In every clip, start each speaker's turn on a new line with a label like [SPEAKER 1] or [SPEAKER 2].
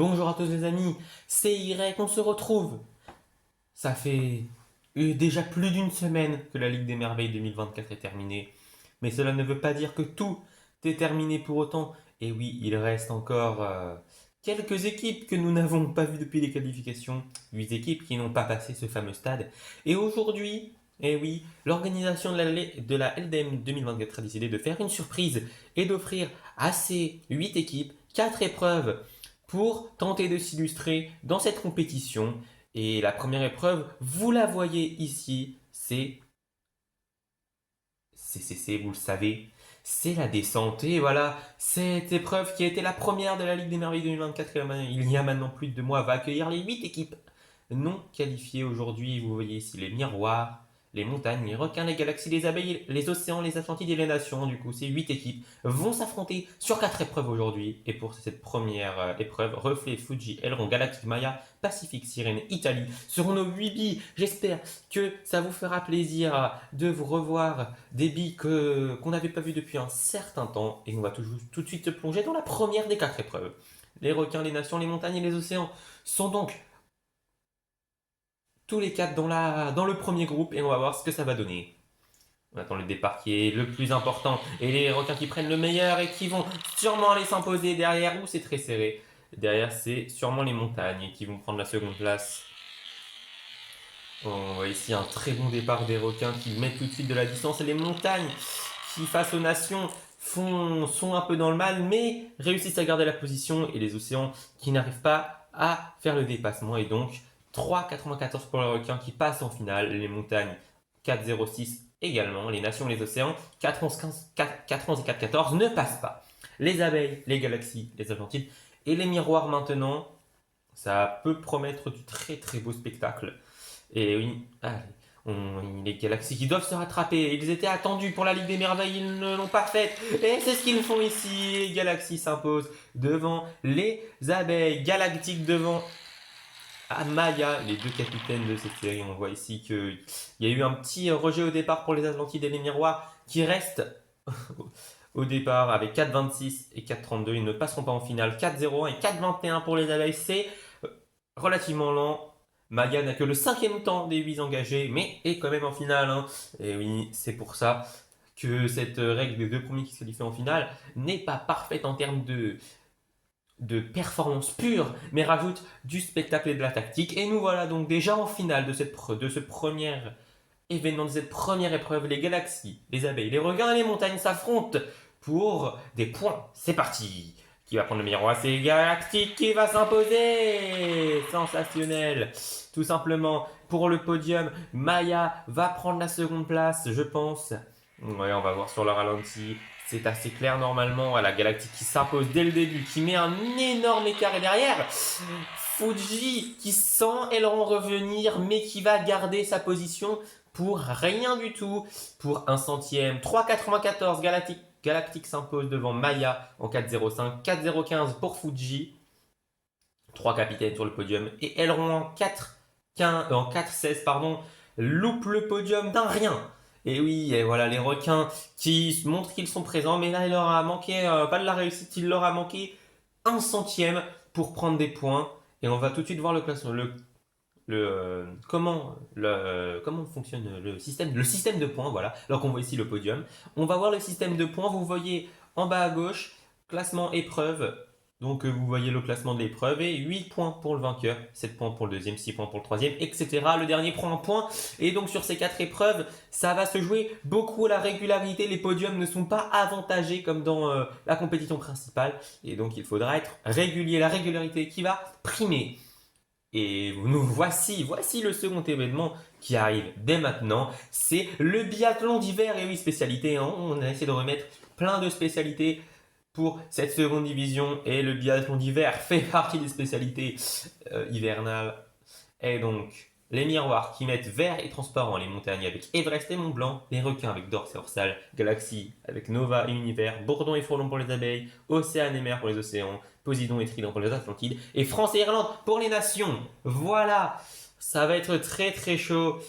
[SPEAKER 1] Bonjour à tous les amis, c'est Y, on se retrouve. Ça fait déjà plus d'une semaine que la Ligue des Merveilles 2024 est terminée. Mais cela ne veut pas dire que tout est terminé pour autant. Et oui, il reste encore quelques équipes que nous n'avons pas vues depuis les qualifications. 8 équipes qui n'ont pas passé ce fameux stade. Et aujourd'hui, eh oui, l'organisation de la LDM 2024 a décidé de faire une surprise et d'offrir à ces 8 équipes 4 épreuves pour tenter de s'illustrer dans cette compétition. Et la première épreuve, vous la voyez ici, vous le savez, c'est la descente. Et voilà, cette épreuve qui a été la première de la Ligue des Merveilles 2024, il y a maintenant plus de 2 mois, va accueillir les 8 équipes non qualifiées aujourd'hui. Vous voyez ici les miroirs, les montagnes, les requins, les galaxies, les abeilles, les océans, les Atlantides et les nations. Du coup, ces 8 équipes vont s'affronter sur 4 épreuves aujourd'hui. Et pour cette première épreuve, Reflet, Fuji, Elron, Galactic, Maya, Pacifique, Sirène, Italie seront nos 8 billes. J'espère que ça vous fera plaisir de vous revoir des billes qu'on n'avait pas vues depuis un certain temps. Et on va tout de suite se plonger dans la première des 4 épreuves. Les requins, les nations, les montagnes et les océans sont donc tous les 4 dans le premier groupe et on va voir ce que ça va donner. On attend le départ qui est le plus important et les requins qui prennent le meilleur et qui vont sûrement aller s'imposer derrière où c'est très serré. Derrière, c'est sûrement les montagnes qui vont prendre la seconde place. On voit ici un très bon départ des requins qui mettent tout de suite de la distance et les montagnes qui, face aux nations, sont un peu dans le mal mais réussissent à garder la position et les océans qui n'arrivent pas à faire le dépassement et donc 3,94 pour les requins qui passent en finale, les montagnes 4,06 également, les nations et les océans 4,11 et 4,14 ne passent pas. Les abeilles, les galaxies, les Atlantides et les miroirs maintenant, ça peut promettre du très très beau spectacle. Et oui, allez, les galaxies qui doivent se rattraper. Ils étaient attendus pour la Ligue des Merveilles, ils ne l'ont pas fait. Et c'est ce qu'ils font ici. Les galaxies s'imposent devant les abeilles galactiques, devant Maya, les 2 capitaines de cette série. On voit ici qu'il y a eu un petit rejet au départ pour les Atlantides et les miroirs qui restent au départ avec 4,26 et 4,32. Ils ne passeront pas en finale. 4,01 et 4,21 pour les abeilles. C'est relativement lent. Maya n'a que le 5e temps des 8 engagés, mais est quand même en finale. Hein. Et oui, c'est pour ça que cette règle des 2 premiers qui se qualifient en finale n'est pas parfaite en termes de performance pure, mais rajoute du spectacle et de la tactique. Et nous voilà donc déjà en finale de ce premier événement, de cette première épreuve. Les galaxies, les abeilles, les requins et les montagnes s'affrontent pour des points. C'est parti! Qui va prendre le miroir? C'est Galactic qui va s'imposer! Sensationnel! Tout simplement, pour le podium, Maya va prendre la seconde place, je pense. Ouais, on va voir sur le ralenti. C'est assez clair normalement. La Galactique qui s'impose dès le début, qui met un énorme écart. Et derrière, Fuji qui sent Aileron revenir, mais qui va garder sa position pour rien du tout. Pour un centième. 3,94 Galactique s'impose devant Maya en 4,05. 4,015 pour Fuji. 3 capitaines sur le podium. Et Aileron en 4,16 pardon, loupe le podium d'un rien. Et oui, et voilà les requins qui montrent qu'ils sont présents, mais là il leur a manqué, pas de la réussite, il leur a manqué un centième pour prendre des points. Et on va tout de suite voir le classement, comment fonctionne le système de points, voilà. Alors qu'on voit ici le podium. On va voir le système de points, vous voyez en bas à gauche, classement épreuve. Donc vous voyez le classement de l'épreuve et 8 points pour le vainqueur, 7 points pour le deuxième, 6 points pour le troisième, etc. Le dernier prend un point. Et donc sur ces 4 épreuves, ça va se jouer beaucoup à la régularité. Les podiums ne sont pas avantagés comme dans la compétition principale. Et donc il faudra être régulier, la régularité qui va primer. Et nous voici le second événement qui arrive dès maintenant. C'est le biathlon d'hiver. Et oui, spécialité, hein, on a essayé de remettre plein de spécialités pour cette seconde division et le biathlon d'hiver fait partie des spécialités hivernales. Et donc, les miroirs qui mettent vert et transparent, les montagnes avec Everest et Mont Blanc, les requins avec Dors et Orsal, Galaxie avec Nova et Univers, Bourdon et Frelon pour les abeilles, Océane et Mer pour les océans, Poséidon et Trident pour les Atlantides, et France et Irlande pour les nations. Voilà, ça va être très très chaud.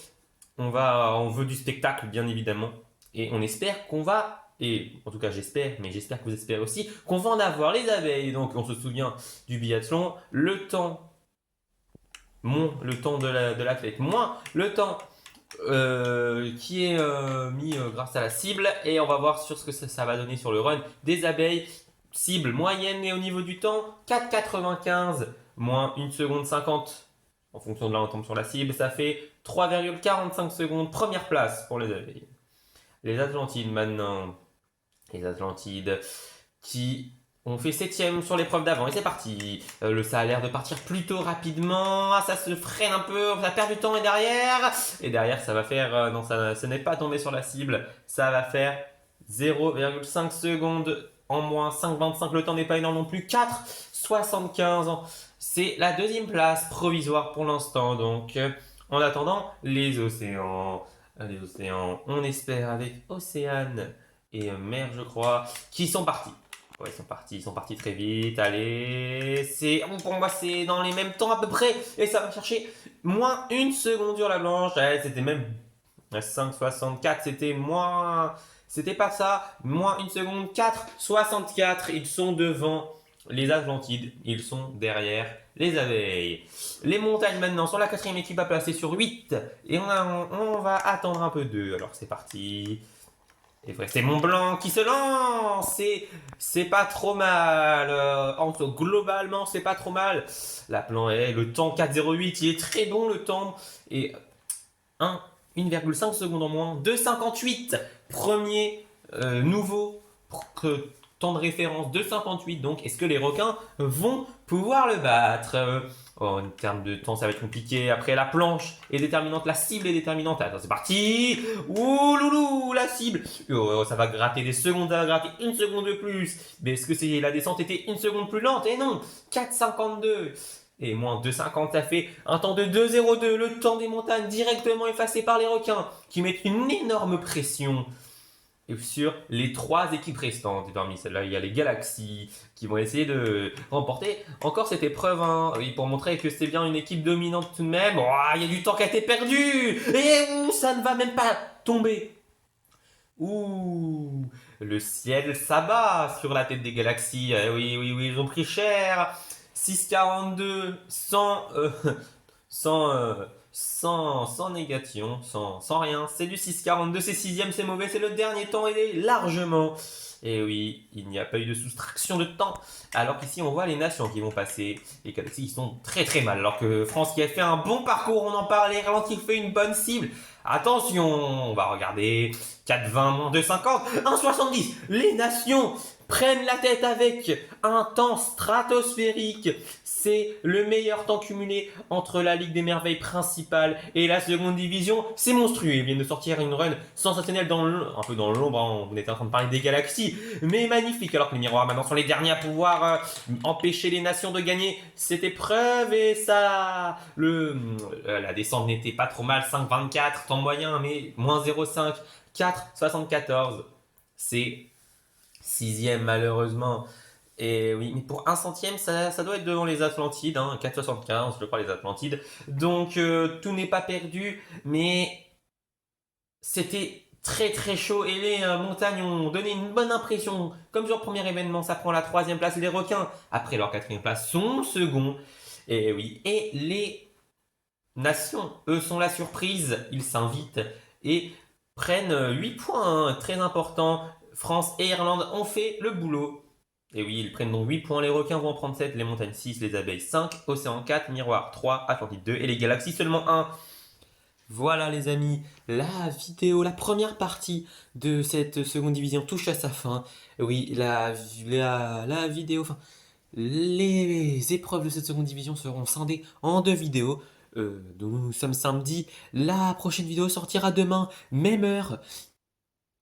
[SPEAKER 1] On veut du spectacle bien évidemment, et on espère qu'on va et en tout cas j'espère, mais j'espère que vous espérez aussi, qu'on va en avoir les abeilles. Donc on se souvient du biathlon, le temps de l'athlète, moins le temps qui est mis grâce à la cible, et on va voir sur ce que ça va donner sur le run des abeilles. Cible moyenne et au niveau du temps 4,95 moins 1 seconde 50 en fonction de là on tombe sur la cible, ça fait 3,45 secondes, première place pour les abeilles. Les Atlantides maintenant, les Atlantides qui ont fait 7ème sur l'épreuve d'avant, et c'est parti. Ça a l'air de partir plutôt rapidement, ça se freine un peu, ça perd du temps, et derrière ça va faire, non ça n'est pas tombé sur la cible, ça va faire 0,5 secondes en moins, 5,25, le temps n'est pas énorme non plus, 4,75. C'est la deuxième place provisoire pour l'instant, donc en attendant les océans, on espère avec Océane et Mer, je crois, qui sont partis. Ouais, ils sont partis très vite. Allez, pour moi, c'est dans les mêmes temps à peu près. Et ça va chercher moins 1 seconde sur la blanche. Ouais, c'était même 5,64. C'était moins. C'était pas ça. Moins 1 seconde. 4,64. Ils sont devant les Atlantides. Ils sont derrière les abeilles. Les montagnes maintenant sont la 4e équipe à placer sur 8. Et on va attendre un peu d'eux. Alors c'est parti. Et vrai, c'est Mont Blanc qui se lance. C'est pas trop mal. Globalement, c'est pas trop mal. La plan est le temps 4,08. Il est très bon le temps. Et 1,5 secondes en moins. 2,58. Premier nouveau temps de référence. 2,58. Donc, est-ce que les requins vont pouvoir le battre? En termes de temps, ça va être compliqué. Après, la planche est déterminante, la cible est déterminante. Attends, c'est parti. Ouh, loulou, la cible. Oh, ça va gratter des secondes, ça va gratter 1 seconde de plus. Mais est-ce que la descente était 1 seconde plus lente? Et non, 4,52. Et moins 2,50, ça fait un temps de 2,02. Le temps des montagnes directement effacé par les requins qui mettent une énorme pression sur les 3 équipes restantes. Et parmi celles-là, il y a les Galaxies qui vont essayer de remporter encore cette épreuve, oui, pour montrer que c'est bien une équipe dominante tout de même. Oh, il y a du temps qui a été perdu et ça ne va même pas tomber. Ouh, le ciel s'abat sur la tête des Galaxies. Oui, ils ont pris cher. 6,42 sans négation, sans rien. C'est du 6,42, c'est 6ème, c'est mauvais, c'est le dernier temps et largement. Et oui, il n'y a pas eu de soustraction de temps. Alors qu'ici, on voit les nations qui vont passer. Les Galaxies, ils sont très très mal. Alors que France qui a fait un bon parcours, on en parlait, Irlande qui fait une bonne cible. Attention, on va regarder. 4,20 moins 2,50, 1,70. Les nations prennent la tête avec un temps stratosphérique. C'est le meilleur temps cumulé entre la Ligue des Merveilles principale et la seconde division. C'est monstrueux. Ils viennent de sortir une run sensationnelle un peu dans l'ombre. On était en train de parler des Galaxies, mais magnifique. Alors que les miroirs maintenant sont les derniers à pouvoir empêcher les nations de gagner cette épreuve. Et ça, la descente n'était pas trop mal. 5,24 temps moyen, mais moins 0,5. 4,74. C'est 6ème malheureusement. Et oui, mais pour 1 centième, ça doit être devant les Atlantides, 4,75 je crois les Atlantides. Donc tout n'est pas perdu, mais c'était très très chaud et les montagnes ont donné une bonne impression. Comme sur le premier événement, ça prend la 3ème place. Les requins, après leur 4ème place, sont second. Et oui, et les nations, eux, sont la surprise. Ils s'invitent et prennent 8 points, très importants. France et Irlande ont fait le boulot. Et oui, ils prennent donc 8 points. Les requins vont en prendre 7, les montagnes 6, les abeilles 5, Océan 4, Miroir 3, Atlantide 2 et les Galaxies seulement 1. Voilà les amis, la première partie de cette seconde division touche à sa fin. Oui, la vidéo, les épreuves de cette seconde division seront scindées en 2 vidéos. Donc nous sommes samedi, la prochaine vidéo sortira demain, même heure.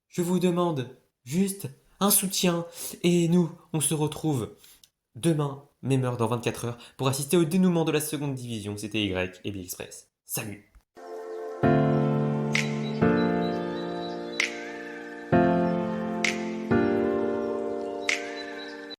[SPEAKER 1] Je vous demande juste un soutien et nous, on se retrouve demain, même heure dans 24 heures, pour assister au dénouement de la seconde division. C'était Y et B Express. Salut!